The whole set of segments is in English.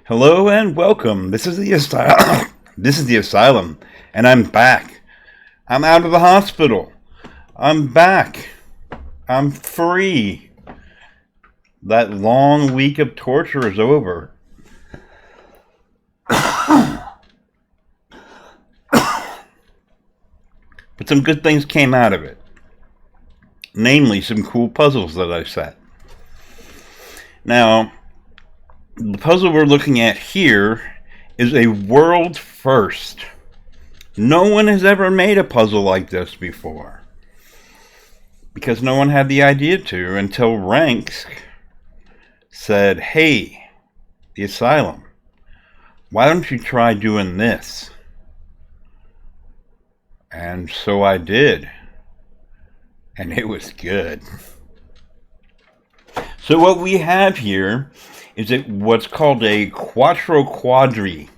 Hello and welcome. This is the asylum. This is the asylum, and I'm back. I'm out of the hospital. I'm back. I'm free. That long week of torture is over. But some good things came out of it. Namely, some cool puzzles that I set. Now, the puzzle we're looking at here is a world first. No one has ever made a puzzle like this before. Because no one had the idea to until Ranks said, "Hey, the asylum, why don't you try doing this?" And so I did. And it was good. So what we have here is what's called a quattro quadri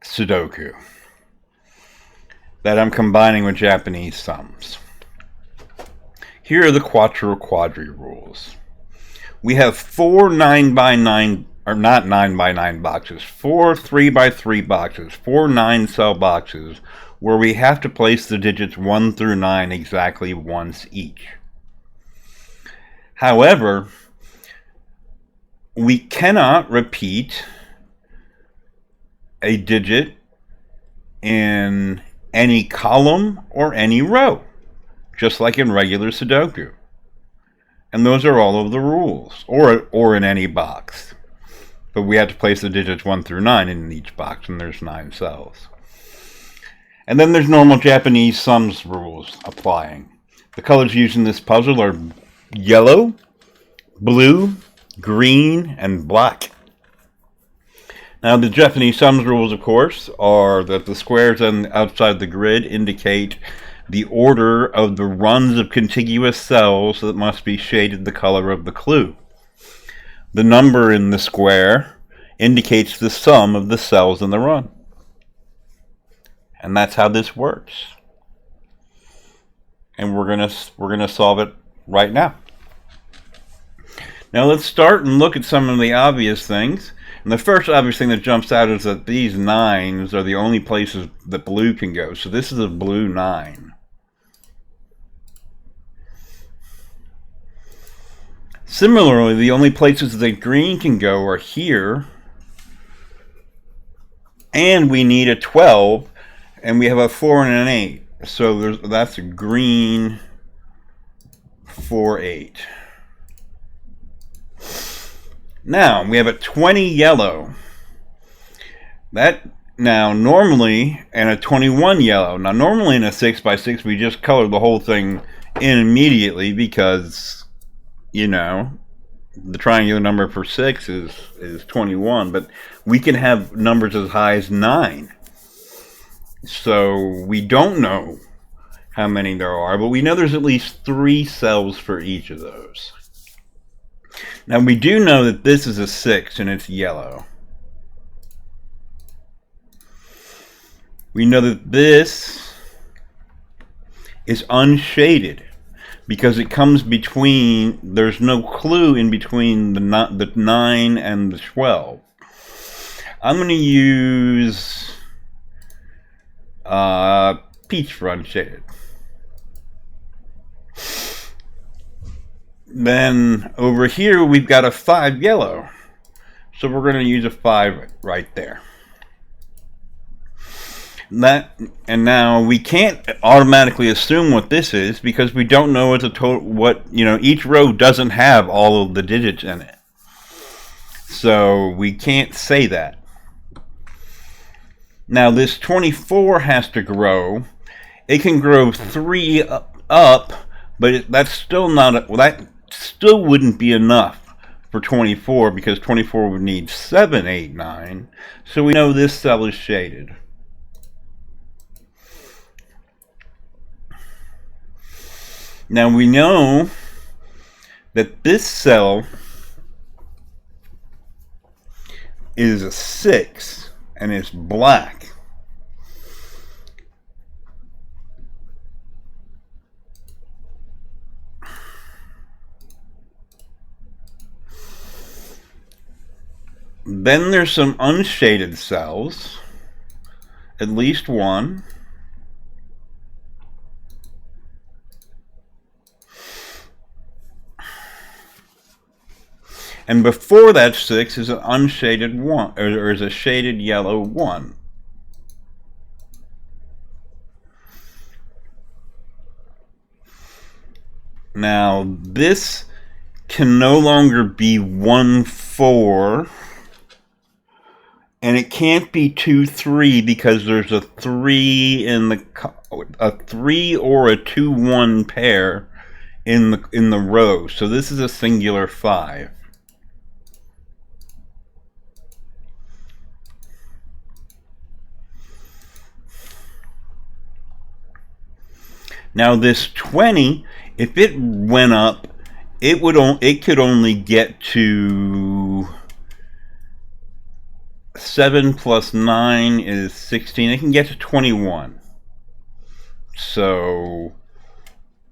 Sudoku that I'm combining with Japanese sums. Here are the quattro quadri rules. We have four 9x9, or not 9x9 boxes, four 3x3 boxes, four 9-cell boxes, where we have to place the digits 1 through 9 exactly once each. However, we cannot repeat a digit in any column or any row, just like in regular Sudoku. And those are all of the rules, or in any box. But we have to place the digits 1 through 9 in each box, and there's 9 cells. And then there's normal Japanese sums rules applying. The colors used in this puzzle are yellow, blue, green, and black. Now, the Japanese sums rules, of course, are that the squares outside the grid indicate the order of the runs of contiguous cells that must be shaded the color of the clue. The number in the square indicates the sum of the cells in the run. And that's how this works. And we're gonna solve it right now. Now let's start and look at some of the obvious things. And the first obvious thing that jumps out is that these 9s are the only places that blue can go. So this is a blue 9. Similarly, the only places that green can go are here. And we need a 12. And we have a 4 and an 8. So that's a green 4, 8. Now, we have a 20 yellow. Now, normally, and a 21 yellow. Now, normally in a 6x6, we just color the whole thing in immediately because, you know, the triangular number for 6 is 21. But we can have numbers as high as 9. So we don't know how many there are, but we know there's at least 3 cells for each of those. Now we do know that this is a 6 and it's yellow. We know that this is unshaded because it comes between, there's no clue in between the 9 and the 12. I'm going to use peach for unshaded. Then over here we've got a 5 yellow. So we're going to use a 5 right there. And now we can't automatically assume what this is because we don't know each row doesn't have all of the digits in it. So we can't say that. Now this 24 has to grow. It can grow 3 up, but that's still not that still wouldn't be enough for 24 because 24 would need 7, 8, 9. So we know this cell is shaded. Now we know that this cell is a 6 and it's black. Then there's some unshaded cells, at least one. And before that 6 is an unshaded 1, or is a shaded yellow 1. Now, this can no longer be 1, 4, and it can't be 2, 3 because there's a 3 in a 3 or a 2, 1 pair in the row. So this is a singular 5. Now this 20, if it went up, it could only get to 7 plus 9 is 16. It can get to 21. So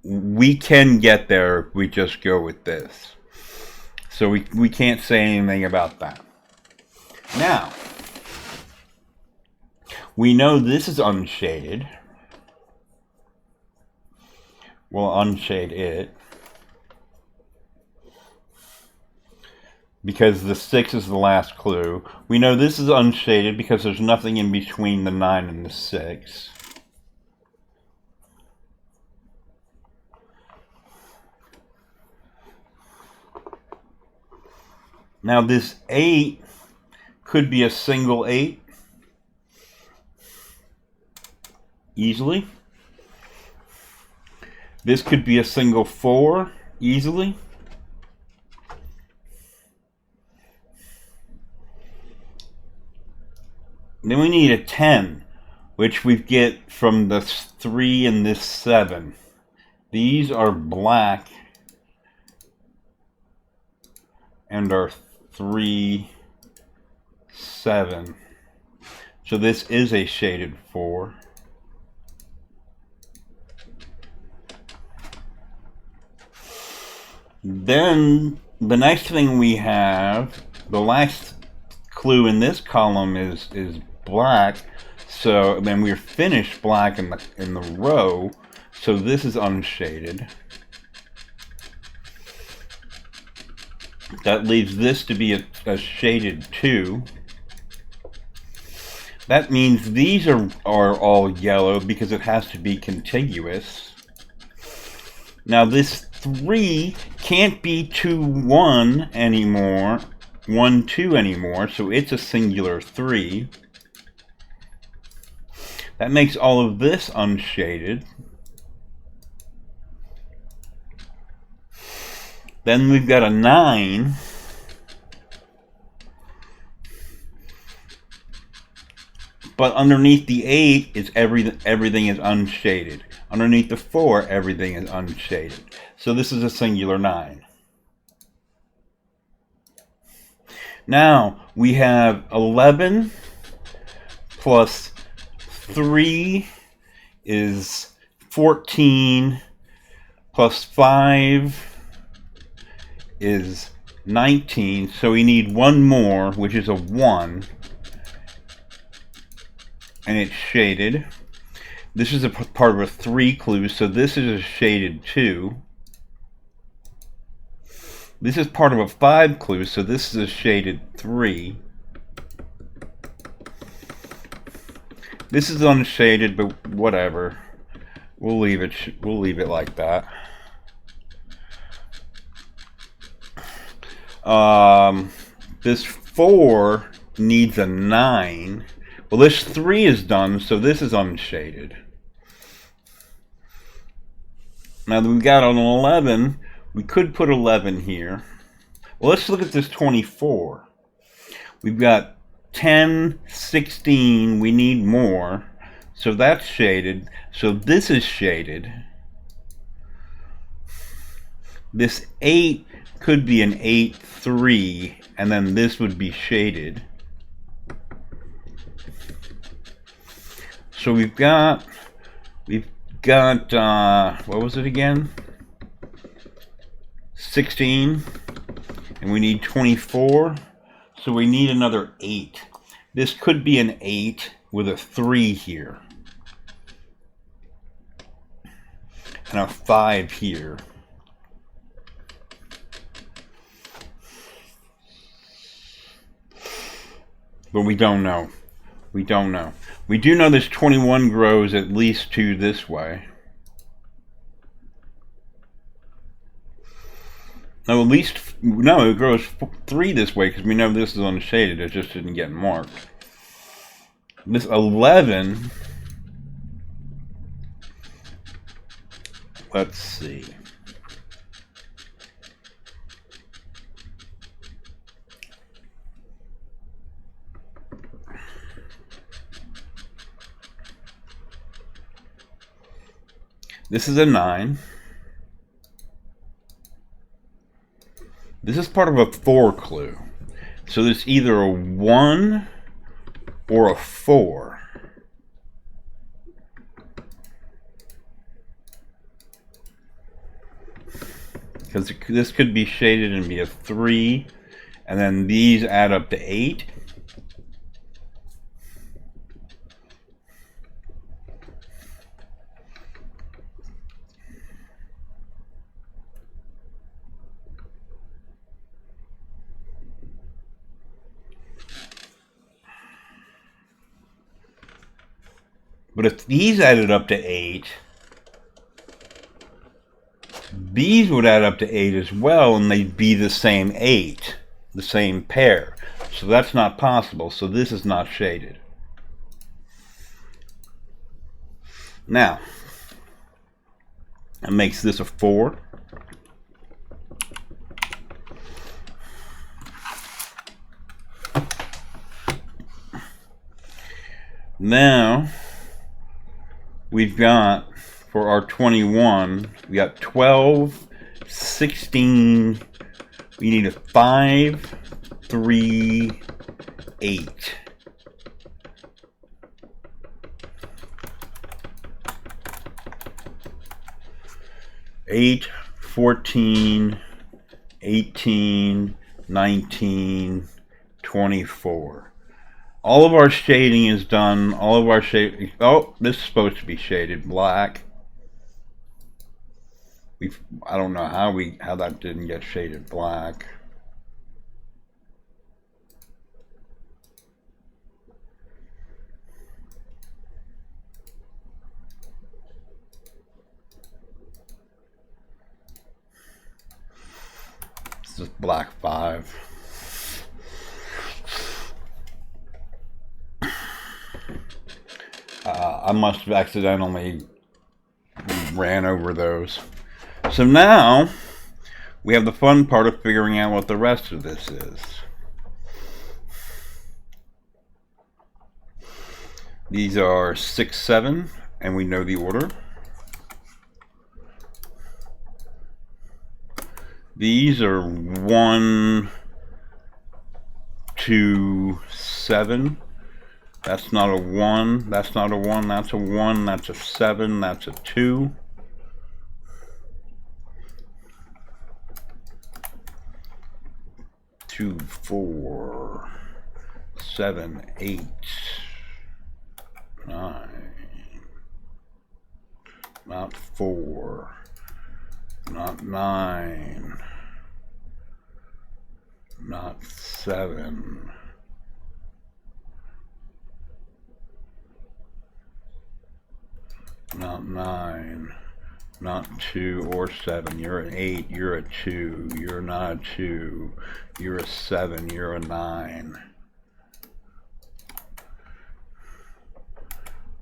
we can get there if we just go with this. So we can't say anything about that. Now, we know this is unshaded. We'll unshade it. Because the 6 is the last clue. We know this is unshaded because there's nothing in between the 9 and the 6. Now this 8 could be a single 8. Easily. This could be a single 4. Easily. Then we need a 10, which we get from the 3 and this 7. These are black and are 3, 7. So this is a shaded 4. Then the next thing we have, the last clue in this column is black. So then we're finished black in the row. So this is unshaded. That leaves this to be a shaded 2. That means these are all yellow because it has to be contiguous. Now this 3 can't be 2, 1 anymore, 1, 2 anymore, so it's a singular 3. That makes all of this unshaded. Then we've got a 9. But underneath the 8 is everything is unshaded. Underneath the 4, everything is unshaded. So this is a singular 9. Now we have 11 plus 3 is 14 plus 5 is 19. So we need one more, which is a 1. And it's shaded. This is a part of a 3 clue, so this is a shaded 2. This is part of a 5 clue, so this is a shaded 3. This is unshaded, but whatever. We'll leave it like that. This 4 needs a 9. Well, this 3 is done, so this is unshaded. Now that we've got an 11, we could put 11 here. Well, let's look at this 24. We've got 10, 16, we need more. So that's shaded. So this is shaded. This 8 could be an 8, 3, and then this would be shaded. So we've got what was it again? 16, and we need 24. So we need another 8. This could be an 8 with a 3 here. And a 5 here. But we don't know. We don't know. We do know this 21 grows at least 2 this way. No, at least, no, it grows 3 this way because we know this is unshaded. It just didn't get marked. This 11, let's see. This is a 9. This is part of a 4 clue. So there's either a 1 or a 4. Because this could be shaded and be a 3, and then these add up to 8. But if these added up to 8, these would add up to 8 as well, and they'd be the same 8, the same pair. So that's not possible, so this is not shaded. Now, that makes this a 4. Now, we've got, for our 21, we got 12, 16, we need a 5, 3, 8. Eight, 14, 18, 19, 24. All of our shading is done. All of our shading. Oh, this is supposed to be shaded black. I don't know how that didn't get shaded black. This is black 5. I must have accidentally ran over those. So now we have the fun part of figuring out what the rest of this is. These are 6, 7, and we know the order. These are 1, 2, 7. That's not a 1, that's not a 1, that's a 1, that's a 7, that's a 2. Two, 4, 7, 8, 9. Not 4. Not 9. Not 7. Not 9, not 2 or 7. You're an 8, you're a 2, you're not a 2, you're a 7, you're a 9.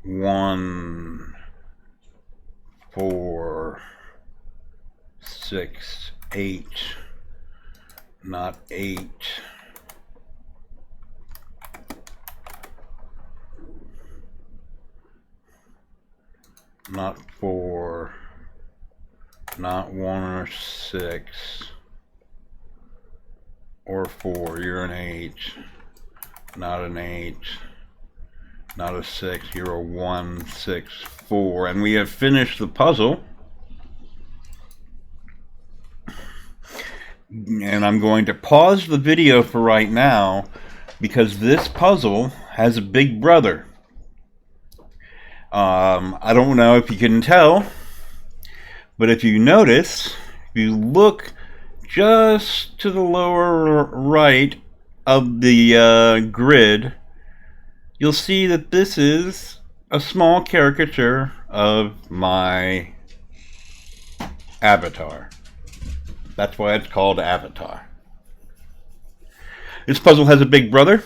1, 4, 6, 8, not 8. Not 4, not 1 or 6, or 4, you're an 8, not an 8, not a 6, you're a 1, 6, 4, and we have finished the puzzle. And I'm going to pause the video for right now because this puzzle has a big brother. I don't know if you can tell, but if you notice, if you look just to the lower right of the grid, you'll see that this is a small caricature of my avatar. That's why it's called Avatar. This puzzle has a big brother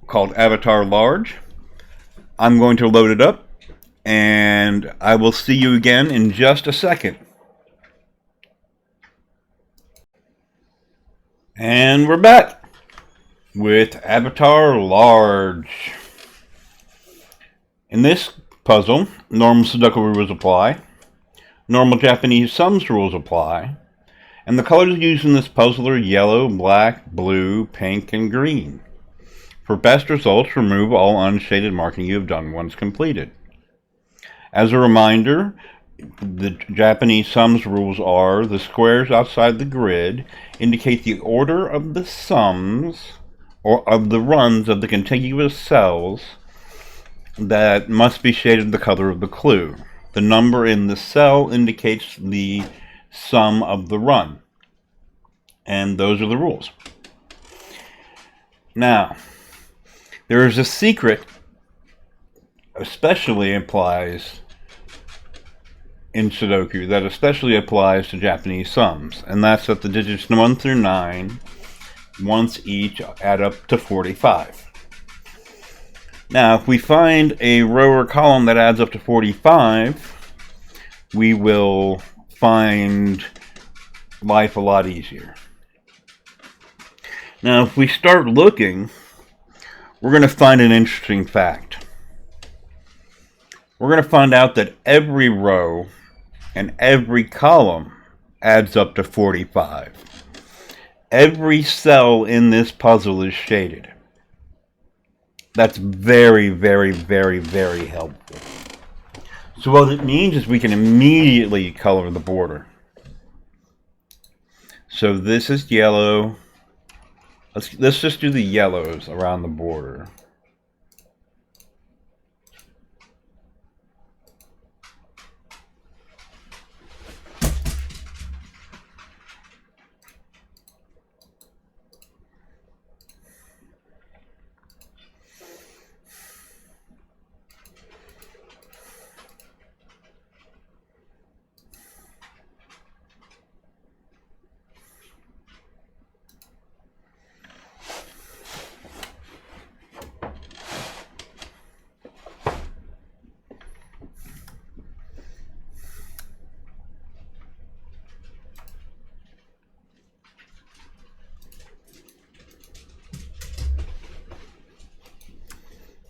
called Avatar Large. I'm going to load it up, and I will see you again in just a second. And we're back with Avatar Large. In this puzzle, normal Sudoku rules apply, normal Japanese sums rules apply, and the colors used in this puzzle are yellow, black, blue, pink, and green. For best results, remove all unshaded marking you have done once completed. As a reminder, the Japanese sums rules are the squares outside the grid indicate the order of the sums or of the runs of the contiguous cells that must be shaded the color of the clue. The number in the cell indicates the sum of the run. And those are the rules. Now, there is a secret, especially applies in Sudoku, that especially applies to Japanese sums, and that's that the digits 1 through 9 once each add up to 45. Now, if we find a row or column that adds up to 45, we will find life a lot easier. Now, if we start looking, we're going to find an interesting fact. We're going to find out that every row and every column adds up to 45. Every cell in this puzzle is shaded. That's very, very, very, very helpful. So what it means is we can immediately color the border. So this is yellow. Let's just do the yellows around the border.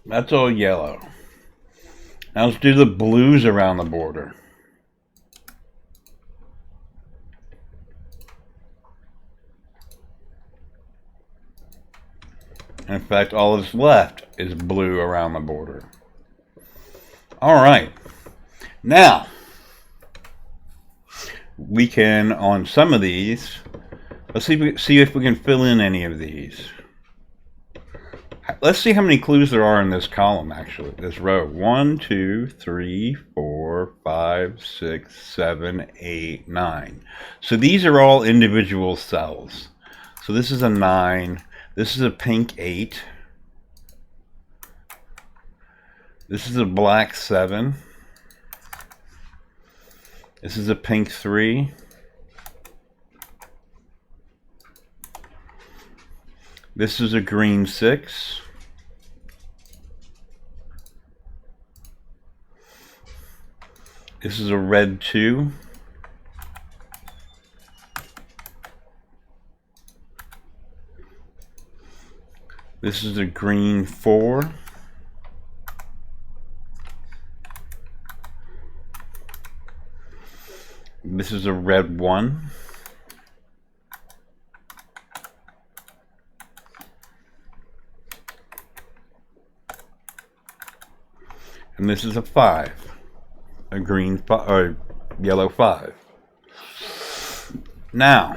That's all yellow. Now let's do the blues around the border. In fact, all that's left is blue around the border. All right. Now, we can, on some of these, let's see if we can fill in any of these. Let's see how many clues there are in this column, actually, this row. 1, 2, 3, 4, 5, 6, 7, 8, 9. So these are all individual cells. So this is a 9. This is a pink 8. This is a black 7. This is a pink 3. This is a green 6. This is a red 2. This is a green 4. This is a red 1. And this is a 5. A green 5 or yellow 5. Now,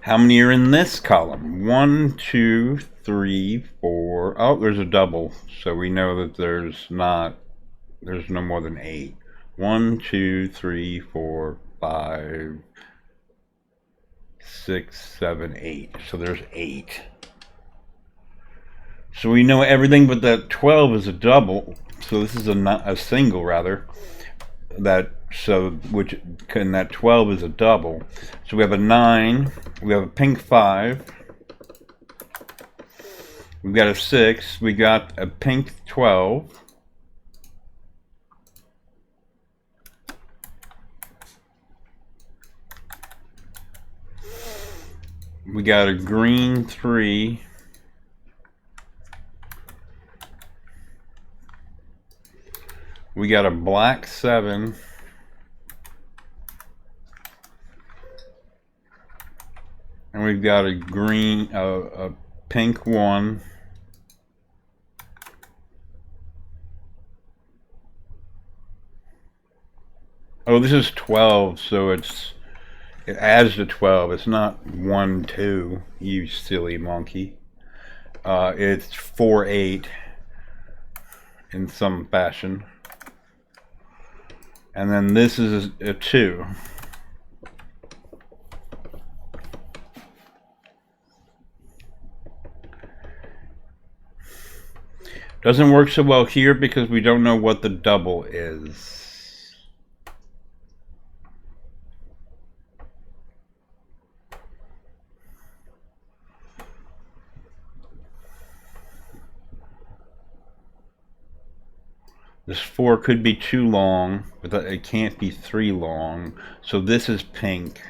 How many are in this column? 1, 2, 3, 4. Oh, there's a double, so we know that there's no more than 8. 1, 2, 3, 4, 5, 6, 7, 8. So there's 8. So we know everything but that 12 is a double. So this is a single rather. Which and that 12 is a double. So we have a 9. We have a pink 5. We've got a 6. We got a pink 12. We got a green 3. We got a black 7. And we've got a pink 1. Oh, this is 12, so it adds to 12. It's not 1, 2, you silly monkey. It's 4, 8 in some fashion. And then this is a 2. Doesn't work so well here because we don't know what the double is. This 4 could be too long, but it can't be 3 long. So this is pink.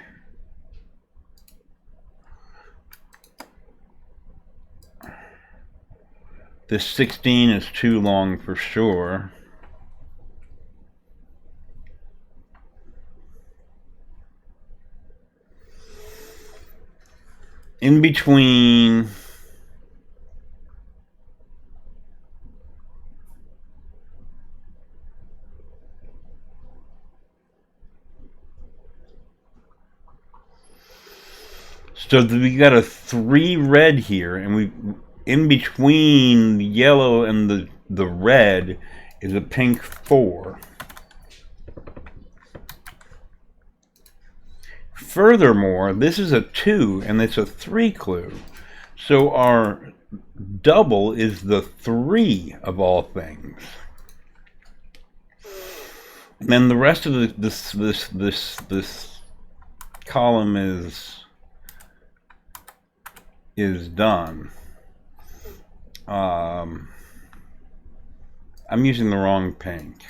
This 16 is too long for sure. In between so we got a 3 red here, and in between the yellow and the red is a pink 4. Furthermore, this is a 2 and it's a 3 clue. So our double is the 3 of all things. And then the rest of this column is done. I'm using the wrong pink.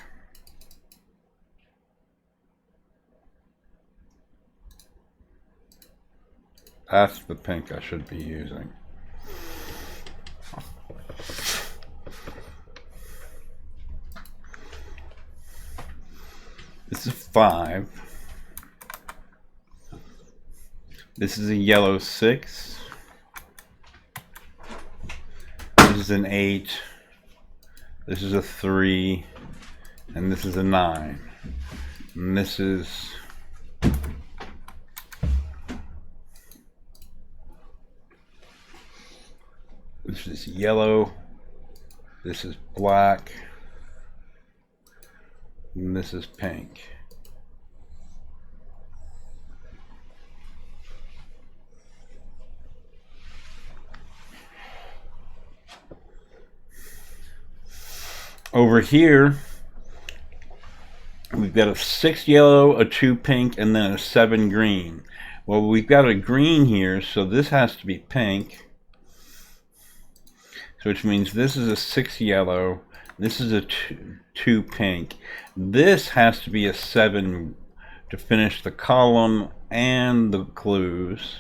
That's the pink I should be using. This is 5. This is a yellow 6. This is an 8. This is a 3. And this is a 9. And this is yellow. This is black. And this is pink. Over here, we've got a 6 yellow, a 2 pink, and then a 7 green. Well, we've got a green here, so this has to be pink. So which means this is a 6 yellow, this is a 2 pink. This has to be a 7 to finish the column and the clues.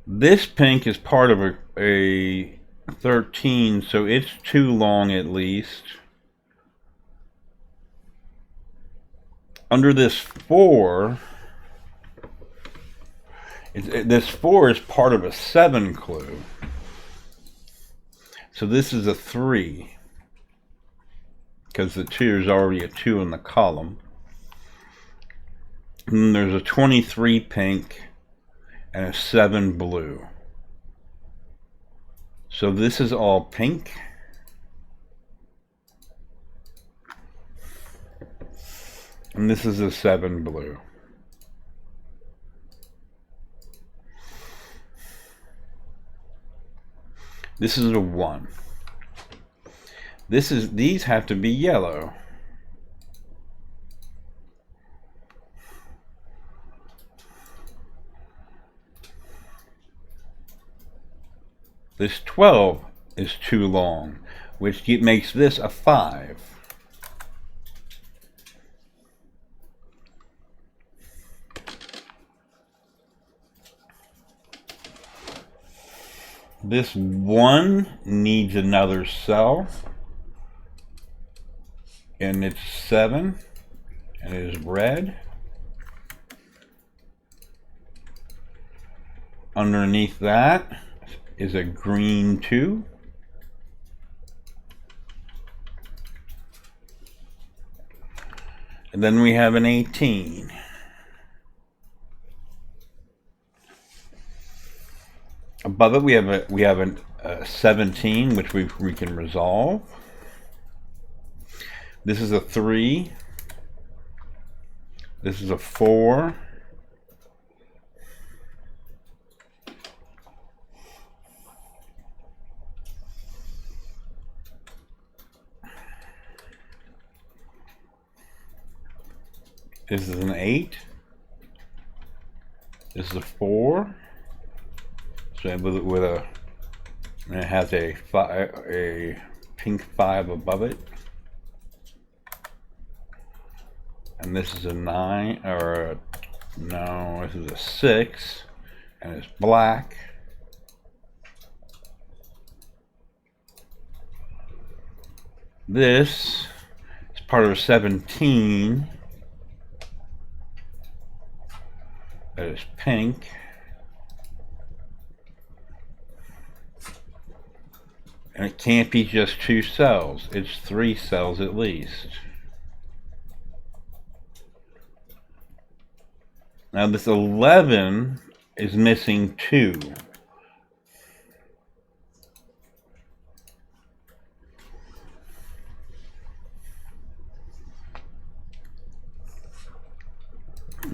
This pink is part of a 13, so it's too long at least. Under this 4, this 4 is part of a 7 clue. So this is a 3, because the 2 is already a 2 in the column. And there's a 23 pink and a 7 blue. So this is all pink. And this is a 7 blue. This is a 1. These have to be yellow. This 12 is too long, which makes this a 5. This 1 needs another cell, and it's 7, and it is red. Underneath that is a green 2. And then we have an 18. Above it we have a 17, which we can resolve. This is a 3. This is a 4. This is an 8. This is a 4. So with a, and it has a pink 5 above it. And this is a 9, or no, this is a 6, and it's black. This is part of 17. That is pink. And it can't be just 2 cells. It's 3 cells at least. Now this 11 is missing 2.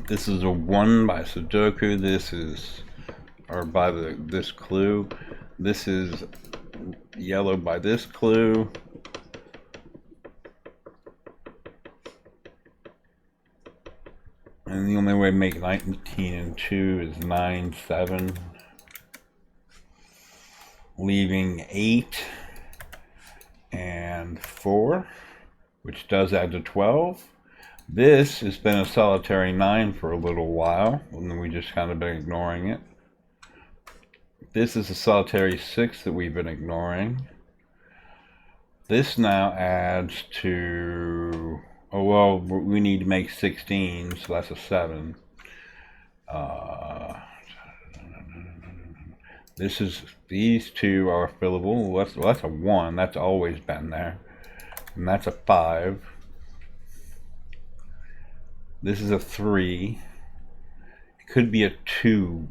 This is a 1 by Sudoku. This is, or by this clue. This is yellow by this clue. And the only way to make 19 and 2 is 9, 7. Leaving 8 and 4, which does add to 12. This has been a solitary 9 for a little while, and we just kind of been ignoring it. This is a solitary 6 that we've been ignoring. This now adds to, oh well, we need to make 16, so that's a 7. These 2 are fillable. Well, that's a 1. That's always been there. And that's a 5. This is a 3. It could be a 2.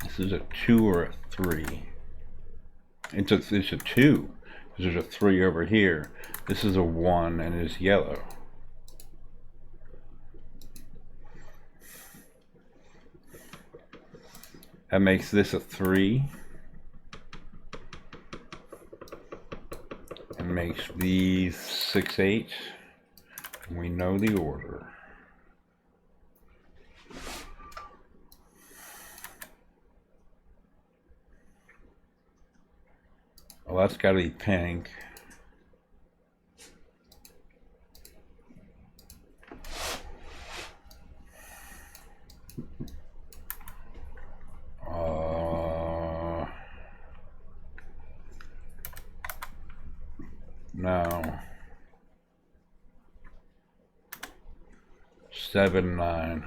This is a 2 or a 3. It's a 2, because there's a 3 over here. This is a 1 and it's yellow. That makes this a 3. And makes these 6, 8. And we know the order. Well, that's got to be pink. No. 7, 9.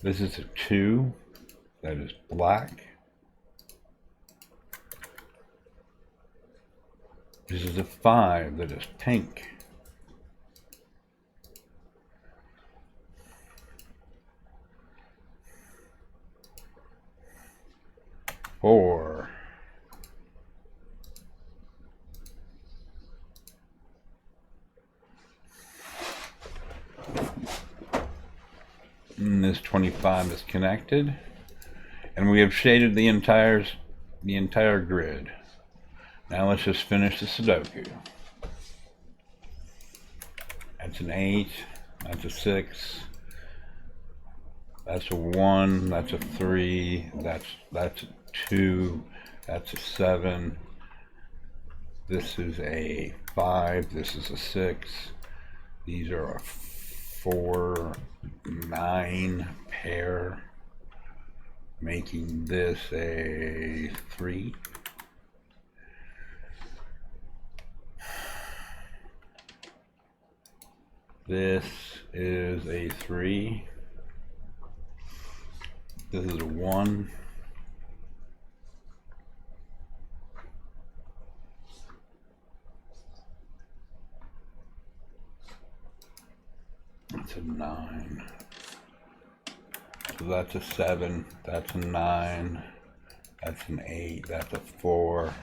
This is a 2 that is black. This is a 5 that is pink. Four. And this 25 is connected, and we have shaded the entire grid. Now let's just finish the Sudoku. That's an 8. That's a 6. That's a 1. That's a 3. That's a 2. That's a 7. This is a 5. This is a 6. These are a 4, 9 pair, making this a 3. This is a 3. This is a 1. That's a 9. So that's a 7. That's a 9. That's an 8. That's a 4.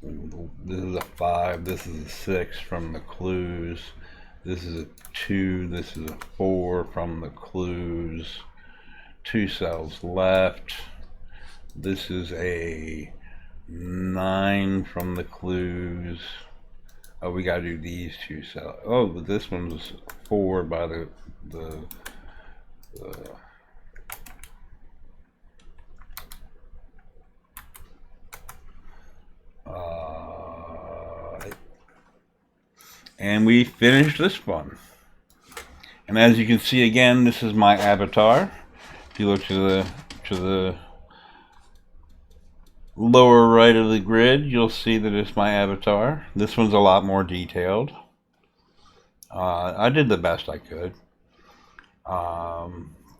This is a 5. This is a 6 from the clues. This is a 2. This is a 4 from the clues. 2 cells left. This is a 9 from the clues. Oh, we gotta do these 2 cells. Oh, but this one's 4 by the and we finished this one. And as you can see again, this is my avatar. If you look to the lower right of the grid, you'll see that it's my avatar. This one's a lot more detailed. I did the best I could.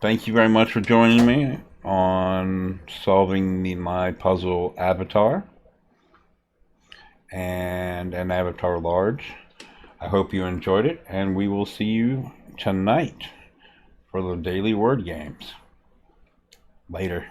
Thank you very much for joining me on solving my puzzle Avatar and an Avatar Large. I hope you enjoyed it, and we will see you tonight for the daily word games. Later.